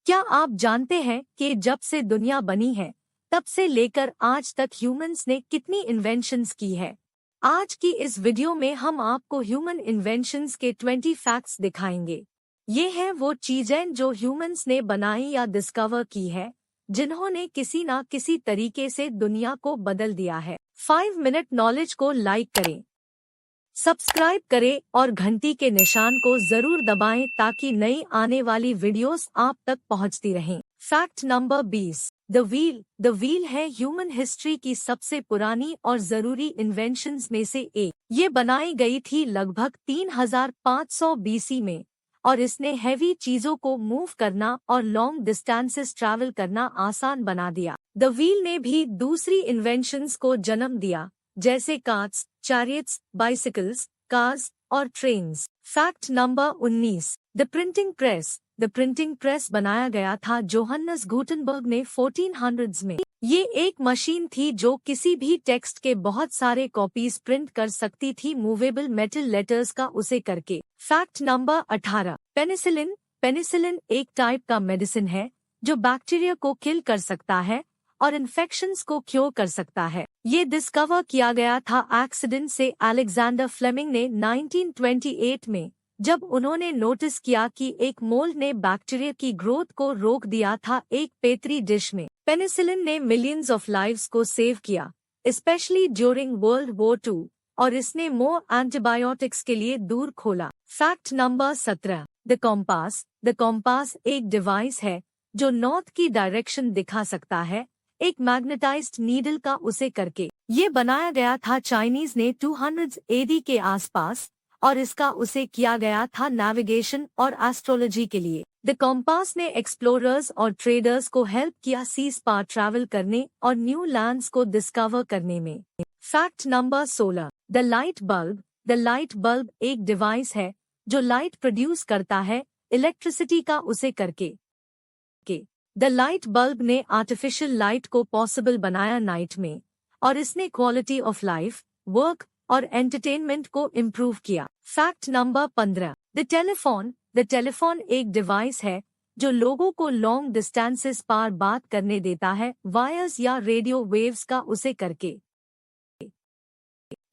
क्या आप जानते हैं कि जब से दुनिया बनी है तब से लेकर आज तक ह्यूमंस ने कितनी इन्वेंशंस की है। आज की इस वीडियो में हम आपको ह्यूमन इन्वेंशंस के 20 फैक्ट्स दिखाएंगे। ये हैं वो चीजें जो ह्यूमंस ने बनाई या डिस्कवर की है, जिन्होंने किसी ना किसी तरीके से दुनिया को बदल दिया है। 5 मिनट नॉलेज को लाइक करें, सब्सक्राइब करें और घंटी के निशान को जरूर दबाएं ताकि नई आने वाली वीडियोस आप तक पहुंचती रहें। Fact number 20। द व्हील है ह्यूमन हिस्ट्री की सबसे पुरानी और जरूरी इन्वेंशंस में से एक। ये बनाई गई थी लगभग 3500 बीसी में और इसने हैवी चीजों को मूव करना और लॉन्ग डिस्टेंसेस ट्रैवल करना आसान बना दिया। द व्हील ने भी दूसरी इन्वेंशंस को जन्म दिया, जैसे कार्ट्स, चैरियट्स, बाइसिकल्स, कार्स और trains. Fact number 19। The printing press. The printing press बनाया गया था जोहन्नस गुटेनबर्ग ने 1400s में। ये एक मशीन थी जो किसी भी टेक्स्ट के बहुत सारे कॉपीज प्रिंट कर सकती थी मूवेबल मेटल लेटर्स का उसे करके। Fact number 18। पेनिसिलिन। पेनिसिलिन एक टाइप का मेडिसिन है जो बैक्टीरिया को किल कर सकता है और इन्फेक्शंस को क्योर कर सकता है। ये डिस्कवर किया गया था एक्सीडेंट से अलेक्जेंडर फ्लेमिंग ने 1928 में, जब उन्होंने नोटिस किया कि एक मोल्ड ने बैक्टीरिया की ग्रोथ को रोक दिया था एक पेतरी डिश में। पेनिसिलिन ने मिलियंस ऑफ लाइव्स को सेव किया, स्पेशली ड्यूरिंग वर्ल्ड वॉर 2, और इसने मोर एंटीबायोटिक्स के लिए दूर खोला। Fact number 17। The compass. The compass एक डिवाइस है जो नॉर्थ की डायरेक्शन दिखा सकता है, एक मैग्नेटाइज्ड नीडल का उसे करके। ये बनाया गया था चाइनीज ने 200 एडी के आसपास और इसका उसे किया गया था नेविगेशन और एस्ट्रोलॉजी के लिए। द कॉम्पास ने एक्सप्लोरर्स और ट्रेडर्स को हेल्प किया सीज पार ट्रैवल करने और न्यू लैंड्स को डिस्कवर करने में। Fact number 16। The light bulb. The light bulb एक डिवाइस है जो लाइट प्रोड्यूस करता है इलेक्ट्रिसिटी का उसे करके। द लाइट बल्ब ने आर्टिफिशियल लाइट को पॉसिबल बनाया नाइट में, और इसने क्वालिटी ऑफ लाइफ, वर्क और एंटरटेनमेंट को इम्प्रूव किया। Fact number 15। The telephone. The telephone एक डिवाइस है जो लोगों को लॉन्ग डिस्टेंसेस पार बात करने देता है वायर्स या रेडियो वेव्स का उसे करके।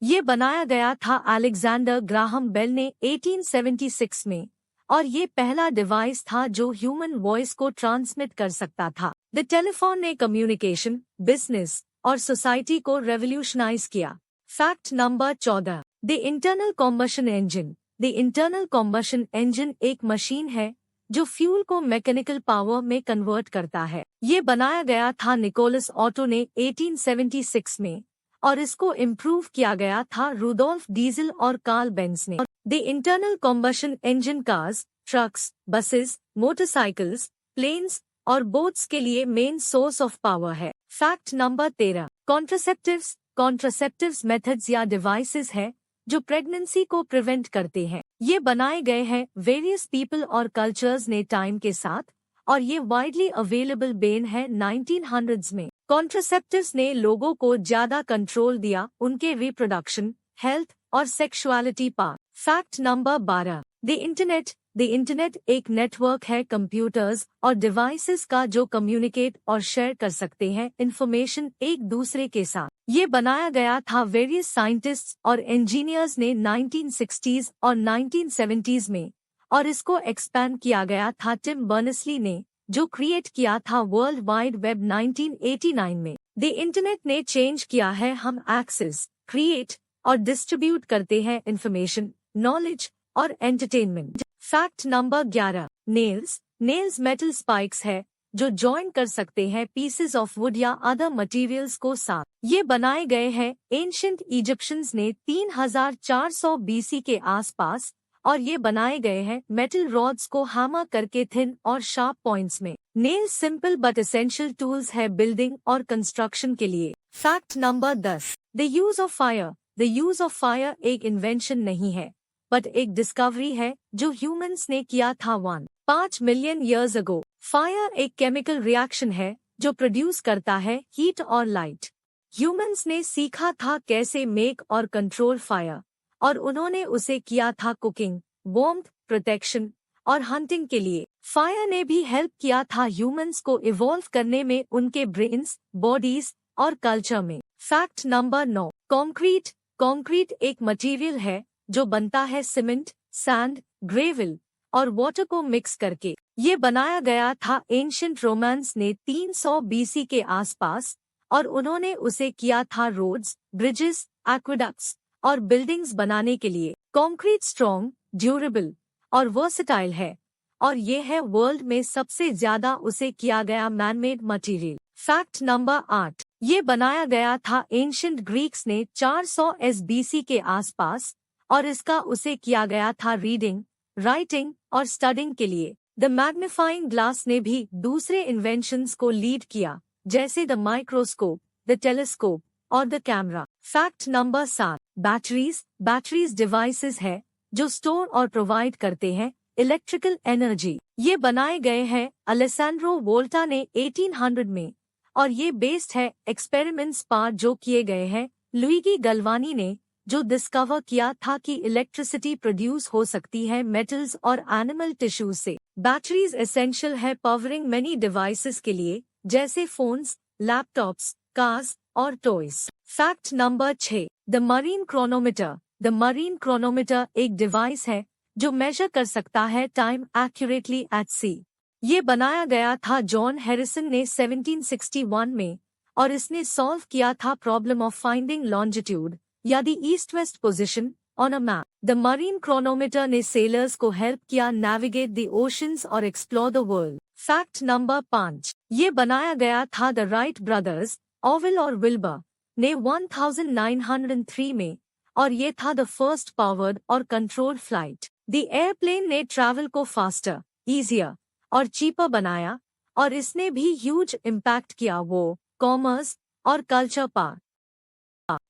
ये बनाया गया था अलेक्जेंडर ग्राहम बेल ने 1876 में, और ये पहला डिवाइस था जो ह्यूमन वॉइस को ट्रांसमिट कर सकता था। द टेलीफोन ने कम्युनिकेशन, बिजनेस और सोसाइटी को रेवोल्यूशनाइज किया। Fact number 14। The internal combustion engine. The internal combustion engine एक मशीन है जो फ्यूल को मैकेनिकल पावर में कन्वर्ट करता है। ये बनाया गया था निकोलस ऑटो ने 1876 में, और इसको इम्प्रूव किया गया था रुडोल्फ डीजल और कार्ल बेंज ने। The internal combustion engine cars, trucks, buses, motorcycles, planes और बोट्स के लिए मेन सोर्स ऑफ पावर है। Fact number 13। Contraceptives. Contraceptives methods या डिवाइसेस है जो प्रेगनेंसी को प्रिवेंट करते हैं। ये बनाए गए हैं वेरियस पीपल और कल्चर्स ने टाइम के साथ, और ये वाइडली अवेलेबल बेन है 1900s में। कॉन्ट्रासेप्टिव्स ने लोगों को ज्यादा कंट्रोल दिया उनके रिप्रोडक्शन, हेल्थ और सेक्सुअलिटी पर। Fact number 12। The internet. The internet एक नेटवर्क है कंप्यूटर्स और डिवाइसेस का जो कम्युनिकेट और शेयर कर सकते हैं इंफॉर्मेशन एक दूसरे के साथ। ये बनाया गया था वेरियस साइंटिस्ट्स और इंजीनियर्स ने 1960s और 1970s में, और इसको एक्सपैंड किया गया था टिम बर्नर्स-ली ने, जो क्रिएट किया था वर्ल्ड वाइड वेब 1989 में। द इंटरनेट ने चेंज किया है हम एक्सेस, क्रिएट और डिस्ट्रीब्यूट करते हैं इंफॉर्मेशन, नॉलेज और entertainment. Fact number 11। Nails. Nails metal spikes है जो जॉइन कर सकते हैं पीसेस ऑफ वुड या अदर मटेरियल्स को साथ। ये बनाए गए हैं एंशिएंट इजिप्शियंस ने 3400 बीसी के आसपास, और ये बनाए गए हैं मेटल रॉड्स को हैमर करके थिन और शार्प पॉइंट्स में। Nails simple but essential tools है बिल्डिंग और कंस्ट्रक्शन के लिए। Fact number 10। The use of fire. The use of fire एक इन्वेंशन नहीं है, बट एक डिस्कवरी है जो ह्यूमंस ने किया था 1.5 मिलियन ईयर्स अगो। फायर एक केमिकल रिएक्शन है जो प्रोड्यूस करता है हीट और लाइट। ह्यूमंस ने सीखा था कैसे मेक और कंट्रोल फायर, और उन्होंने उसे किया था कुकिंग, वार्मथ, प्रोटेक्शन और हंटिंग के लिए। फायर ने भी हेल्प किया था ह्यूमंस को इवॉल्व करने में उनके ब्रेन्स, बॉडीज और कल्चर में। Fact number 9, concrete. कंक्रीट एक मटेरियल है जो बनता है सीमेंट, सैंड, ग्रेवल और वाटर को मिक्स करके। ये बनाया गया था एंशिएंट रोमांस ने 300 बीसी के आसपास, और उन्होंने उसे किया था रोड्स, ब्रिजेस, एक्वेडक्ट्स और बिल्डिंग्स बनाने के लिए। कंक्रीट स्ट्रॉन्ग, ड्यूरेबल और वर्सेटाइल है, और ये है वर्ल्ड में सबसे ज्यादा उसे किया गया मैनमेड मटेरियल। फैक्ट नंबर 8, ये बनाया गया था एंशिएंट ग्रीक्स ने 400 एसबीसी के आसपास, और इसका उसे किया गया था रीडिंग, राइटिंग और स्टडिंग के लिए। द मैग्नीफाइंग ग्लास ने भी दूसरे इन्वेंशंस को लीड किया, जैसे द माइक्रोस्कोप, द टेलीस्कोप और the camera. Fact number 7, batteries. Batteries devices है जो स्टोर और प्रोवाइड करते हैं इलेक्ट्रिकल एनर्जी। ये बनाए गए हैं अलेसैंड्रो वोल्टा ने 1800 में, और ये बेस्ड है एक्सपेरिमेंट्स पर जो किए गए हैं लुइगी गलवानी ने, जो डिस्कवर किया था कि इलेक्ट्रिसिटी प्रोड्यूस हो सकती है मेटल्स और एनिमल टिश्यूज से। बैटरीज एसेंशियल है पावरिंग मेनी डिवाइसेस के लिए, जैसे फोन्स, लैपटॉप्स, कार्स और toys. Fact number 6, the marine chronometer. The marine chronometer एक डिवाइस है जो मेजर कर सकता है टाइम एक्यूरेटली एट सी। ये बनाया गया था जॉन हैरिसन ने 1761 में, और इसने सॉल्व किया था प्रॉब्लम ऑफ फाइंडिंग लॉन्जिट्यूड या the east west position on a map. The marine chronometer ने सेलर्स को हेल्प किया नेविगेट द ओशंस और explore the world. Fact number 5, ये बनाया गया था द राइट ब्रदर्स ऑविल और विल्बर ने 1903 में, और ये था द फर्स्ट पावर्ड और कंट्रोल्ड फ्लाइट। द एयरप्लेन ने ट्रैवल को फास्टर, इजियर और चीपर बनाया, और इसने भी ह्यूज इम्पैक्ट किया वो कॉमर्स और कल्चर पर।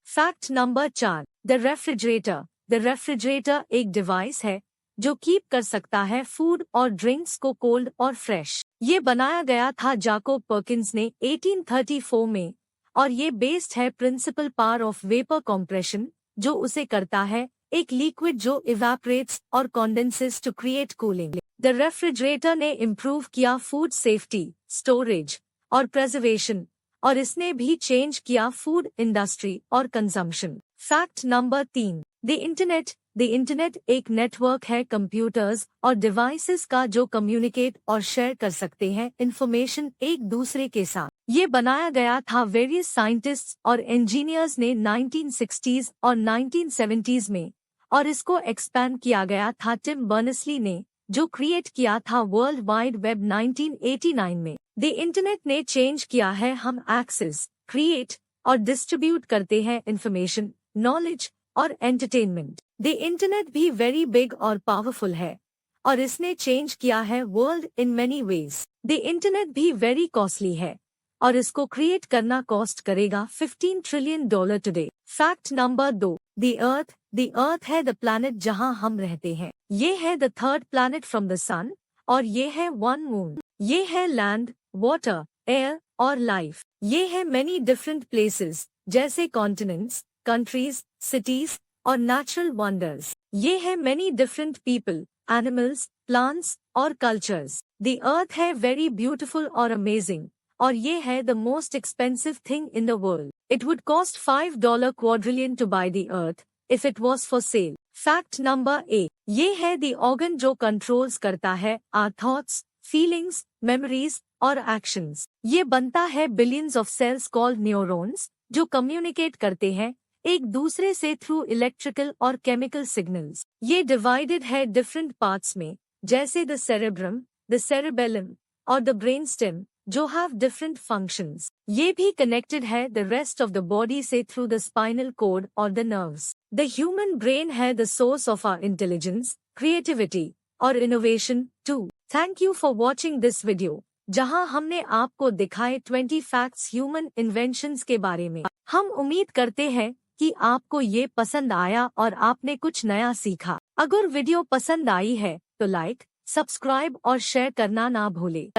Fact number 4, the refrigerator. The refrigerator एक डिवाइस है जो कीप कर सकता है फूड और ड्रिंक्स को कोल्ड और फ्रेश। ये बनाया गया था जाकोब पर्किंस ने 1834 में, और ये बेस्ड है principle power of vapour compression, जो उसे करता है एक लिक्विड जो इवेपोरेट्स और condenses to create cooling. The refrigerator ने इम्प्रूव किया फूड सेफ्टी, स्टोरेज और प्रिजर्वेशन, और इसने भी चेंज किया फूड इंडस्ट्री और consumption. Fact number 3, the internet. The internet एक नेटवर्क है कंप्यूटर्स और डिवाइसेस का जो कम्युनिकेट और शेयर कर सकते हैं इंफॉर्मेशन एक दूसरे के साथ। ये बनाया गया था वेरियस साइंटिस्ट्स और इंजीनियर्स ने 1960s और 1970s में, और इसको एक्सपैंड किया गया था टिम बर्नर्स-ली ने, जो क्रिएट किया था वर्ल्ड वाइड वेब 1989 में। द इंटरनेट ने चेंज किया है हम एक्सेस, क्रिएट और डिस्ट्रीब्यूट करते हैं इंफॉर्मेशन, नॉलेज और एंटरटेनमेंट। द इंटरनेट भी वेरी बिग और पावरफुल है, और इसने चेंज किया है world in many ways. The internet भी वेरी कॉस्टली है, और इसको क्रिएट करना कॉस्ट करेगा $15 trillion today. Fact number 2, the earth. The earth है द प्लैनेट जहां हम रहते हैं। ये है the third planet from the sun, और ये है वन मून। ये है लैंड, वाटर, एयर और लाइफ। ये है मेनी डिफरेंट प्लेसेस, जैसे कॉन्टिनेंट्स, कंट्रीज, सिटीज और नेचुरल वंडर्स। ये है many different people, animals, plants और कल्चर्स। द अर्थ है वेरी ब्यूटिफुल और अमेजिंग, और ये है the most expensive thing in the world. It would cost $5 quadrillion to buy the earth if it was for sale. Fact number 8, ये है the organ जो controls करता है आवर थॉट्स, फीलिंग्स, मेमोरीज और एक्शंस। ये बनता है billions of cells called neurons, जो कम्युनिकेट करते हैं एक दूसरे से थ्रू इलेक्ट्रिकल और केमिकल सिग्नल्स। ये डिवाइडेड है डिफरेंट पार्ट्स में, जैसे द सेरेब्रम, द सेरेबेलम और द ब्रेन स्टेम, जो हैव डिफरेंट फंक्शंस। ये भी कनेक्टेड है the rest of the body से थ्रू द स्पाइनल कोड और the nerves. The human brain है the source of our intelligence, creativity और innovation too. Thank you for watching this video, जहां हमने आपको दिखाए 20 फैक्ट्स ह्यूमन इन्वेंशंस के बारे में। हम उम्मीद करते हैं कि आपको ये पसंद आया और आपने कुछ नया सीखा। अगर वीडियो पसंद आई है तो लाइक, सब्सक्राइब और शेयर करना ना भूले।